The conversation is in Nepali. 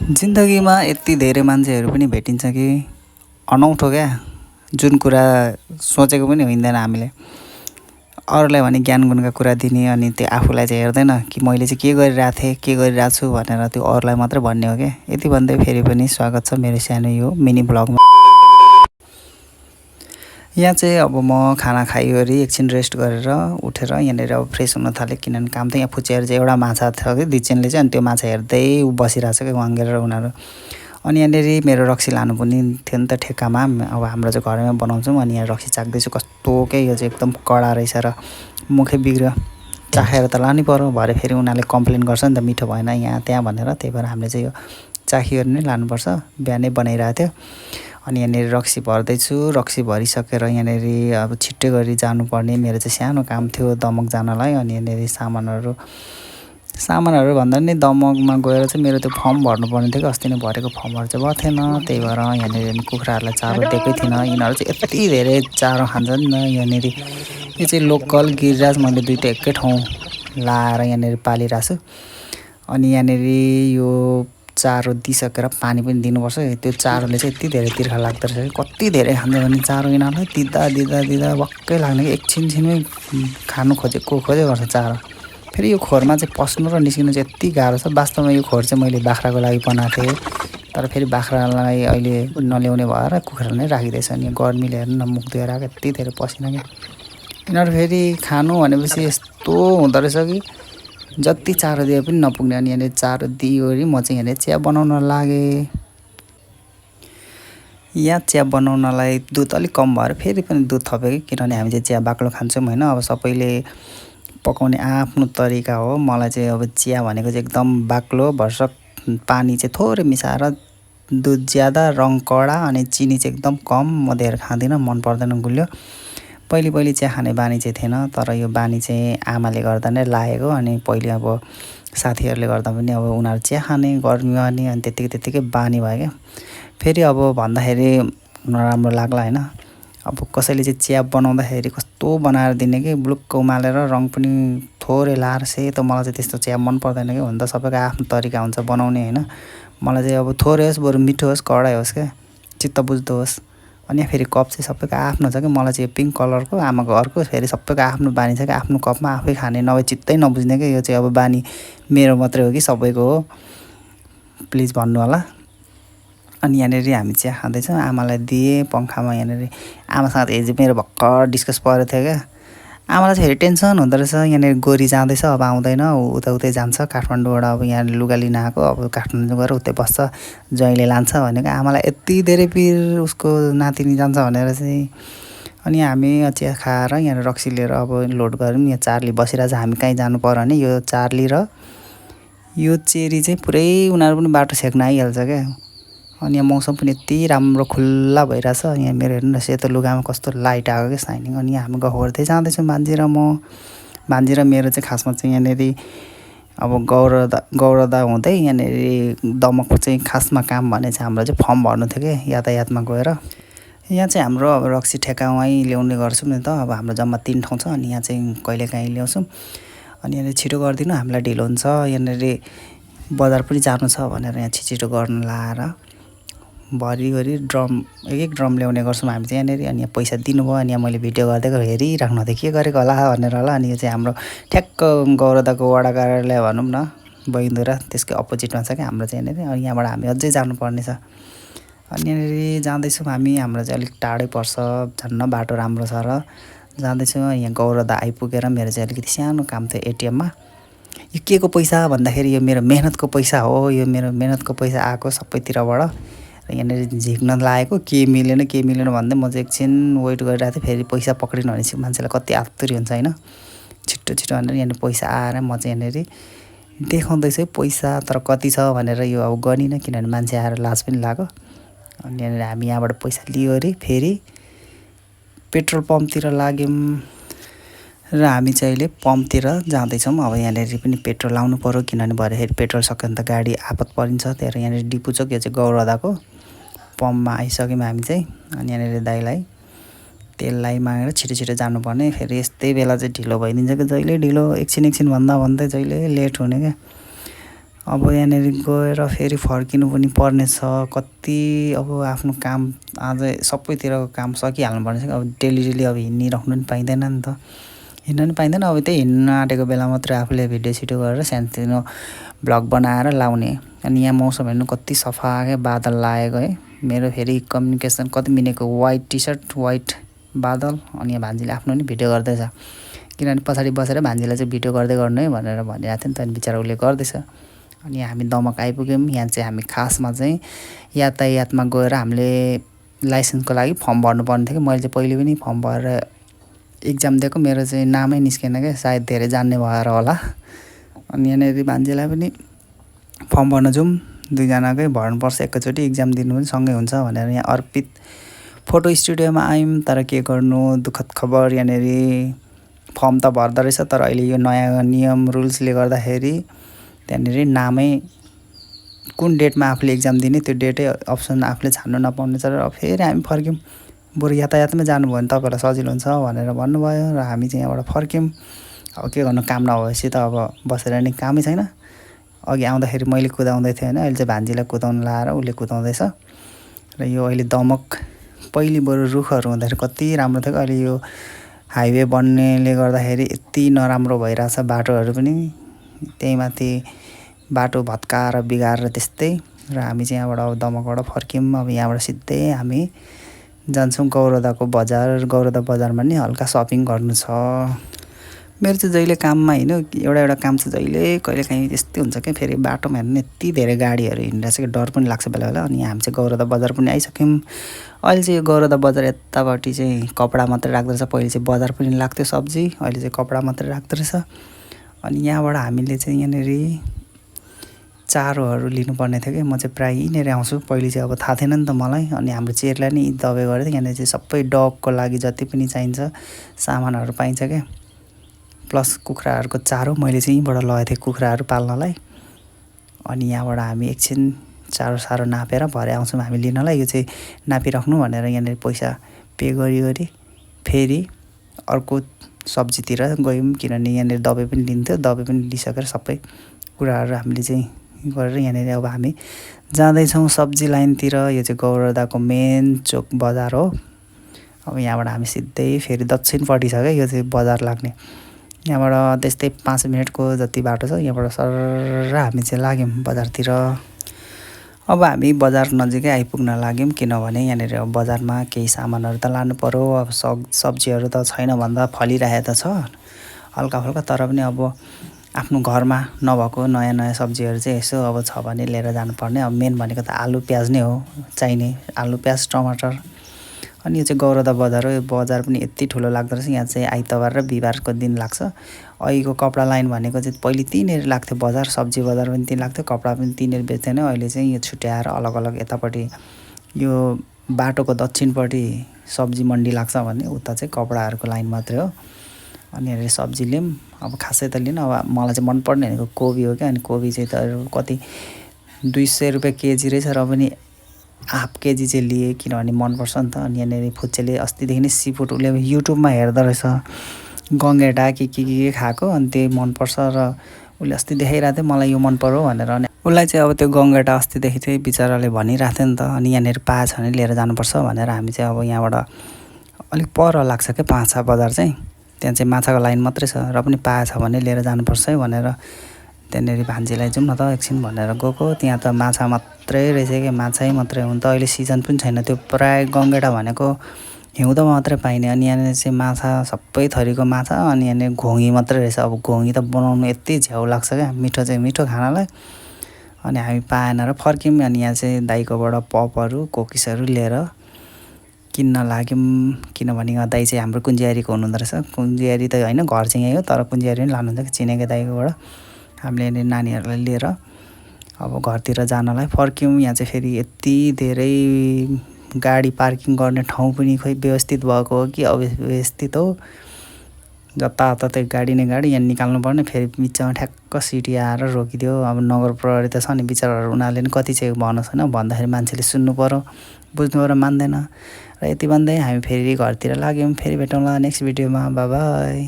जिन्दगीमा यति धेरै मान्छेहरू पनि भेटिन्छ कि अनौठो क्या, जुन कुरा सोचेको पनि होइँदैन हामीले। अरूलाई भने ज्ञान गुणका कुरा दिने, अनि त्यो आफूलाई चाहिँ हेर्दैन कि मैले चाहिँ के गरिरहेको थिएँ, के गरिरहेको छु भनेर त्यो अरूलाई मात्रै भन्ने हो क्या। यति भन्दै फेरि पनि स्वागत छ मेरो सानो यो मिनी ब्लगमा। यहाँ चाहिँ अब म खाना खाइवरी एकछिन रेस्ट गरेर उठेर यहाँनिर अब फ्रेस हुन थालेँ, किनभने काम त यहाँ फुचिएर चाहिँ एउटा माछा थियो कि दिचेनले चाहिँ, अनि त्यो माछा हेर्दै बसिरहेको छ कि वाङ्गेर उनीहरू। अनि यहाँनिर मेरो रक्सी लानु पनि थियो नि त ठेक्कामा। अब हाम्रो चाहिँ घरैमा बनाउँछौँ, अनि यहाँ रक्सी चाख्दैछु कस्तो के यो चाहिँ एकदम कडा रहेछ र मुखै बिग्रियो। चाखेर त लानै पर्यो, भरे फेरि उनीहरूले कम्प्लेन गर्छ नि त मिठो भएन यहाँ त्यहाँ भनेर। त्यही भएर हामीले चाहिँ यो चाखिएर नै लानुपर्छ। बिहानै बनाइरहेको थियो। अनि यहाँनिर रक्सी भर्दैछु। रक्सी भरिसकेर यहाँनिर अब छिट्टै गरी जानुपर्ने मेरो चाहिँ सानो काम थियो दमक जानलाई। अनि यहाँनिर सामानहरू भन्दा नि दमकमा गएर चाहिँ मेरो त्यो फर्म भर्नुपर्ने थियो कि अस्ति नै भरेको फर्महरू चाहिँ भएको थिएन। त्यही भएर यहाँनिर कुखुराहरूलाई चारो दिएकै थिइनँ। यिनीहरू चाहिँ यति धेरै चारो खान्छन् नि यहाँनिर। यो चाहिँ लोकल गिरिराज मैले दुईवटा एकै ठाउँ लाएर यहाँनिर पालिरहेको छु। अनि यहाँनिर यो चारो दिइसकेर पानी पनि दिनुपर्छ। त्यो चारोले चाहिँ यति धेरै तिर्खा लाग्दो रहेछ कि कति धेरै खान्छ भने चारो यिनीहरूलाई दिँदा वाक्कै लाग्ने कि एकछिनमै खानु खोजेको गर्छ चारो। फेरि यो खोरमा चाहिँ पस्नु र निस्किनु चाहिँ यति गाह्रो छ। वास्तवमा यो खोर चाहिँ मैले बाख्राको लागि बनाएको थिएँ, तर फेरि बाख्रालाई अहिले नल्याउने भएर कुखुरा नै राखिदिएछ। अनि गर्मीले हेर्नु न मुख धोएर आएको यति धेरै पसिना क्या। यिनीहरू फेरि खानु भनेपछि यस्तो हुँदो रहेछ कि जति चारो दिए पनि नपुग्ने। अनि यहाँनिर चारो दिइवरी म चाहिँ यहाँनिर चिया बनाउन लागेँ। यहाँ चिया बनाउनलाई दुध अलिक कम भएर फेरि पनि दुध थपेँ, किनभने हामी चाहिँ चिया बाक्लो खान्छौँ होइन। अब सबैले पकाउने आफ्नो तरिका हो। मलाई चाहिँ अब चिया भनेको चाहिँ एकदम बाक्लो भरसक, पानी चाहिँ थोरै मिसाएर, दुध ज्यादा, रङ कडा, अनि चिनी चाहिँ एकदम कम। म धेरै खाँदिनँ, मन पर्दैन गुलियो। पहिले चिया खाने बानी चाहिँ थिएन, तर यो बानी चाहिँ आमाले गर्दा नै लागेको। अनि पहिले अब साथीहरूले गर्दा पनि अब उनीहरू चिया खाने गर्मीमा नि, अनि त्यत्तिकै बानी भयो क्या। फेरि अब भन्दाखेरि नराम्रो लाग्ला होइन। अब कसैले चाहिँ चिया बनाउँदाखेरि कस्तो बनाएर दिने कि ब्लुक्क उमालेर रङ पनि थोरै लाएर सेतो। मलाई चाहिँ त्यस्तो चिया मन पर्दैन कि। हुन त सबैको आफ्नो तरिका हुन्छ बनाउने होइन। मलाई चाहिँ अब थोरै होस्, बरु मिठो होस्, कडै होस् क्या, चित्त बुझ्दो होस्। अनि फेरि कप चाहिँ सबैको आफ्नो छ कि। मलाई चाहिँ यो पिङ्क कलरको, आमाको अर्को, फेरि सबैको आफ्नो बानी छ कि आफ्नो कपमा आफै खाने, नभए चित्तै नबुझ्ने कि। यो चाहिँ अब बानी मेरो मात्रै हो कि सबैको हो, प्लिज भन्नु होला। अनि यहाँनिर हामी चिया खाँदैछौँ, आमालाई दिएँ पङ्खामा। यहाँनिर आमासँग हिजो मेरो भर्खर डिस्कस परेको थियो क्या। आमालाई चाहिँ फेरि टेन्सन हुँदो रहेछ, यहाँनिर गोरी जाँदैछ, अब आउँदैन, उतै जान्छ काठमाडौँबाट। अब यहाँ लुगा लिन आएको, अब काठमाडौँ गएर उतै बस्छ, ज्वाइँले लान्छ भनेको। आमालाई यति धेरै पिर उसको नातिनी जान्छ भनेर चाहिँ। अनि हामी चिया खाएर यहाँ रक्सी लिएर अब लोड गऱ्यौँ। यहाँ चार्ली बसिरहेछ, हामी कहीँ जानु पर्यो भने यो चार्ली र यो चेरी चाहिँ पुरै उनीहरू पनि बाटो छेक्न आइहाल्छ क्या। अनि यहाँ मौसम पनि यति राम्रो खुल्ला भइरहेछ। यहाँ मेरो हेर्नु न, सेतो लुगामा कस्तो लाइट आएको क्या, साइनिङ। अनि हामी गफ गर्दै जाँदैछौँ भान्जी र म। भान्जी र मेरो चाहिँ खासमा चाहिँ यहाँनिर अब गौरदा हुँदै यहाँनिर दमकको चाहिँ खासमा काम भने चाहिँ हाम्रो चाहिँ फर्म भर्नु थियो कि यातायातमा गएर। यहाँ चाहिँ हाम्रो अब रक्सी ठेक्का वहीँ ल्याउने गर्छौँ नि त। अब हाम्रो जम्मा 3 ठाउँ छ, अनि यहाँ चाहिँ कहिलेकाहीँ ल्याउँछौँ। अनि यहाँनिर छिटो गरिदिनु, हामीलाई ढिलो हुन्छ। यहाँनिर बजार पनि जानु छ भनेर यहाँ छिटो गर्न लाएर भरिभरि एक ड्रम ल्याउने गर्छौँ हामी चाहिँ यहाँनिर। अनि यहाँ पैसा दिनुभयो। अनि यहाँ मैले भिडियो गर्दै हेरिराख्नु थिएँ के गरेको होला भनेर होला। अनि यो चाहिँ हाम्रो ठ्याक्क गौरदाको वडा कार्यालय भनौँ न, बैन्दुरा, त्यसकै अपोजिटमा छ क्या हाम्रो चाहिँ यहाँनिर। अनि यहाँबाट हामी अझै जानुपर्ने छ। अनि यहाँनिर जाँदैछौँ हामी, हाम्रो चाहिँ अलिक टाढै पर्छ, झन्न बाटो राम्रो छ र जाँदैछौँ। यहाँ गौरदा आइपुगेर मेरो चाहिँ अलिकति सानो काम थियो एटिएममा। यो के को पैसा भन्दाखेरि यो मेरो मेहनतको पैसा हो। यो मेरो मेहनतको पैसा आएको सबैतिरबाट। र यहाँनिर झिक्न लागेको, के मिलेन भन्दै म चाहिँ एकछिन वेट गरिरहेको थिएँ। फेरि पैसा पक्रिनु भनेपछि मान्छेलाई कति आत्तुरी हुन्छ होइन। छिट्टो भनेर यहाँनिर पैसा आएर म चाहिँ यहाँनिर देखाउँदैछु पैसा, तर कति छ भनेर यो अब गनिनँ, किनभने मान्छे आएर लाज पनि लाग्यो। अनि यहाँनिर हामी यहाँबाट पैसा लियो अरे फेरि पेट्रोल पम्पतिर लाग्यौँ र हामी चाहिँ अहिले पम्पतिर जाँदैछौँ। अब यहाँनिर पनि पेट्रोल लाउनु पऱ्यो, किनभने भरे फेरि पेट्रोल सक्यो भने त गाडी आपत परिन्छ। त्यही भएर यहाँनिर डिपु छ, यो चाहिँ गौरदाको पम्पमा आइसक्यौँ हामी चाहिँ। अनि यहाँनिर दाइलाई तेललाई मागेर छिटो जानुपर्ने। फेरि यस्तै बेला चाहिँ ढिलो भइदिन्छ कि, जहिले ढिलो, एकछिन भन्दा भन्दै जहिले लेट हुने क्या। अब यहाँनिर गएर फेरि फर्किनु पनि पर्नेछ। कति अब आफ्नो काम आज सबैतिरको काम सकिहाल्नुपर्ने छ। अब डेली अब हिँडिराख्नु पनि पाइँदैन नि त, हिँड्न पनि पाइँदैन। अब त्यही हिँड्न आँटेको बेला मात्रै आफूले भिडियो सिडियो गरेर सानोतिनो भ्लग बनाएर लाउने। अनि यहाँ मौसम हेर्नु कति सफा क्या, बादल लागेको है। मेरो फेरि कम्युनिकेसन कति मिनेको वाइट टी सर्ट, वाइट बादल। अनि यहाँ भान्जीले आफ्नो पनि भिडियो गर्दैछ, किनभने पछाडि बसेर भान्जीलाई चाहिँ भिडियो गर्दै गर्नु है भनेर भनिरहेको थियो नि त। अनि बिचरा उसले गर्दैछ। अनि हामी दमक आइपुग्यौँ। यहाँ चाहिँ हामी खासमा चाहिँ यातायातमा गएर हामीले लाइसेन्सको लागि फर्म भर्नुपर्ने थियो कि मैले चाहिँ पहिले पनि फर्म भरेर इक्जाम दिएको, मेरो चाहिँ नामै निस्केन क्या, सायद धेरै जान्ने भएर होला। अनि यहाँनिर भान्जीलाई पनि फर्म भर्न जाउँ, दुईजनाकै भर्नुपर्छ एकैचोटि, इक्जाम दिनु पनि सँगै हुन्छ भनेर यहाँ अर्पित फोटो स्टुडियोमा आयौँ। तर के गर्नु, दुःखद खबर, यहाँनिर फर्म त भर्दो रहेछ तर अहिले यो नयाँ नियम रुल्सले गर्दाखेरि त्यहाँनिर नामै कुन डेटमा आफूले इक्जाम दिने त्यो डेटै अप्सन आफूले छान्नु नपाउने छ। र फेरि हामी फर्क्यौँ, बरु यातायातमै जानुभयो भने तपाईँहरूलाई सजिलो हुन्छ भनेर भन्नुभयो र हामी चाहिँ यहाँबाट फर्क्यौँ। अब के गर्नु, काम नभएपछि त अब बसेर नि कामै छैन। अघि आउँदाखेरि मैले कुदाउँदै थिएँ होइन, अहिले चाहिँ भान्जीलाई कुदाउनु लाएर उसले कुदाउँदैछ। र यो अहिले दमक पहिले बरु रुखहरू हुँदाखेरि कति राम्रो थियो, अहिले यो हाइवे बन्नेले गर्दाखेरि यति नराम्रो भइरहेछ बाटोहरू पनि। त्यही माथि बाटो भत्काएर बिगारेर त्यस्तै। र हामी चाहिँ यहाँबाट अब दमकबाट फर्क्यौँ। अब यहाँबाट सिधै हामी जान्छौँ गौरदाको बजार। गौरदा बजारमा नि हल्का सपिङ गर्नु छ। मेरो चाहिँ जहिले काममा हिँड्नु एउटा काम चाहिँ जहिले कहिलेकाहीँ त्यस्तै हुन्छ क्या। फेरि बाटोमा हेर्नु यति धेरै गाडीहरू हिँडिरहेछ कि डर पनि लाग्छ बेला बेला। अनि हामी चाहिँ गौरदा बजार पनि आइसक्यौँ। अहिले चाहिँ यो गौरदा बजार यतापट्टि चाहिँ कपडा मात्रै राख्दो रहेछ, पहिले चाहिँ बजार पनि लाग्थ्यो सब्जी, अहिले चाहिँ कपडा मात्रै राख्दो रहेछ। अनि यहाँबाट हामीले चाहिँ यहाँनिर चारोहरू लिनुपर्ने थियो कि, म चाहिँ प्रायः यहीँनिर आउँछु। पहिले चाहिँ अब थाहा थिएन नि त मलाई। अनि हाम्रो चेरलाई नि दबाई गरेर यहाँनिर चाहिँ सबै डगको लागि जति पनि चाहिन्छ सामानहरू पाइन्छ क्या, प्लस कुखुराहरूको चारो मैले चाहिँ यहीँबाट लगेको थिएँ कुखुराहरू पाल्नलाई। अनि यहाँबाट हामी एकछिन चारो सारो नापेर भरे आउँछौँ हामी लिनलाई। यो चाहिँ नापिराख्नु भनेर यहाँनिर पैसा पे गरी फेरि अर्को सब्जीतिर गयौँ, किनभने यहाँनिर दबाई पनि लिन्थ्यो। दबाई पनि लिइसकेर सबै कुराहरू हामीले चाहिँ गरेर यहाँनिर अब हामी जाँदैछौँ सब्जी लाइनतिर। यो चाहिँ गौरदाको मेन चोक बजार हो। अब यहाँबाट हामी सिधै फेरि दक्षिणपट्टि छ क्या यो चाहिँ बजार लाग्ने। यहाँबाट त्यस्तै 5 मिनटको जति बाटो छ। यहाँबाट सर हामी चाहिँ लाग्यौँ बजारतिर। अब हामी बजार नजिकै आइपुग्न लाग्यौँ, किनभने यहाँनिर अब बजारमा केही सामानहरू त लानु पर्यो। अब सब्जीहरू त छैन भन्दा फलिरहेको त छ हल्का फल्का, तर पनि अब आफ्नो घरमा नभएको नयाँ नयाँ सब्जीहरू चाहिँ यसो अब छ भने लिएर जानुपर्ने। अब मेन भनेको त आलु प्याज नै हो चाहिने, आलु प्याज टमाटर। अनि यो चाहिँ गौरदा बजार हो। यो बजार पनि यति ठुलो लाग्दो रहेछ। यहाँ चाहिँ आइतबार र बिहिबारको दिन लाग्छ। अहिलेको कपडा लाइन भनेको चाहिँ पहिले त्यहीँनिर लाग्थ्यो बजार, सब्जी बजार पनि त्यहीँ लाग्थ्यो, कपडा पनि त्यहीँनिर बेच्थेन। अहिले चाहिँ यो छुट्याएर अलग अलग यतापट्टि यो बाटोको दक्षिणपट्टि सब्जी मन्डी लाग्छ भने उता चाहिँ कपडाहरूको लाइन मात्रै हो। अनि यहाँनिर सब्जी लियौँ। अब खासै त लिन, अब मलाई चाहिँ मनपर्ने भनेको कोबी हो क्या। अनि कोबी चाहिँ त कति 200 रुपियाँ केजी रहेछ, र पनि हाफ केजी चाहिँ लिएँ किनभने मनपर्छ नि त। अनि यहाँनिर फुच्चेले अस्तिदेखि नै सी फुड उसले युट्युबमा हेर्दो रहेछ, गङ्गेटा के खाएको, अनि त्यही मनपर्छ। र उसले अस्ति देखाइरहेको थियो मलाई यो मन पर्यो भनेर। अनि उसलाई चाहिँ अब त्यो गङ्गेटा अस्तिदेखि चाहिँ बिचराले भनिरहेको थियो नि त। अनि यहाँनिर पाएछ भने लिएर जानुपर्छ भनेर हामी चाहिँ अब यहाँबाट अलिक पर लाग्छ क्या पाँछा बजार चाहिँ, त्यहाँ चाहिँ माछाको लाइन मात्रै छ, र पनि पाएछ भने लिएर जानुपर्छ है भनेर त्यहाँनिर भान्जीलाई जाउँ न त एकछिन भनेर गएको। त्यहाँ त माछा मात्रै रहेछ क्या, माछै मात्रै हुन त अहिले सिजन पनि छैन। त्यो प्रायः गङ्गेटा भनेको हिउँदोमा मात्रै पाइने। अनि यहाँनिर चाहिँ माछा सबै थरीको माछा। अनि यहाँनिर घोङ्गी मात्रै रहेछ। अब घोङ्गी त बनाउनु यति झ्याउ लाग्छ क्या, मिठो चाहिँ मिठो खानालाई। अनि हामी पाएन र फर्क्यौँ। अनि यहाँ चाहिँ दाइकोबाट पपहरू कोकिसहरू लिएर किन्न लाग्यौँ, किनभने दाइ चाहिँ हाम्रो कुन्जियारीको हुनुहुँदो रहेछ। कुन्जियारी त होइन, घर चाहिँ यही हो, तर कुन्जियारी पनि लानुहुन्छ कि चिनेको दाइकोबाट। हामीले यहाँनिर नानीहरूलाई लिएर अब घरतिर जानलाई फर्क्यौँ। यहाँ चाहिँ फेरि यति धेरै गाडी पार्किङ गर्ने ठाउँ पनि खोइ व्यवस्थित भएको हो कि अव्यवस्थित हो, जताततै गाडी नै गाडी। यहाँ निकाल्नु पर्ने, फेरि बिचमा ठ्याक्क सिटी आएर रोकिदियो। अब नगर प्रहरी त छ नि बिचराहरू, उनीहरूले नि कति चाहिँ भन्नु छैन, भन्दाखेरि मान्छेले सुन्नु पऱ्यो, बुझ्नु पऱ्यो, मान्दैन। र यति भन्दै हामी फेरि घरतिर लाग्यौँ। फेरि भेटौँला नेक्स्ट भिडियोमा, बाई बाई।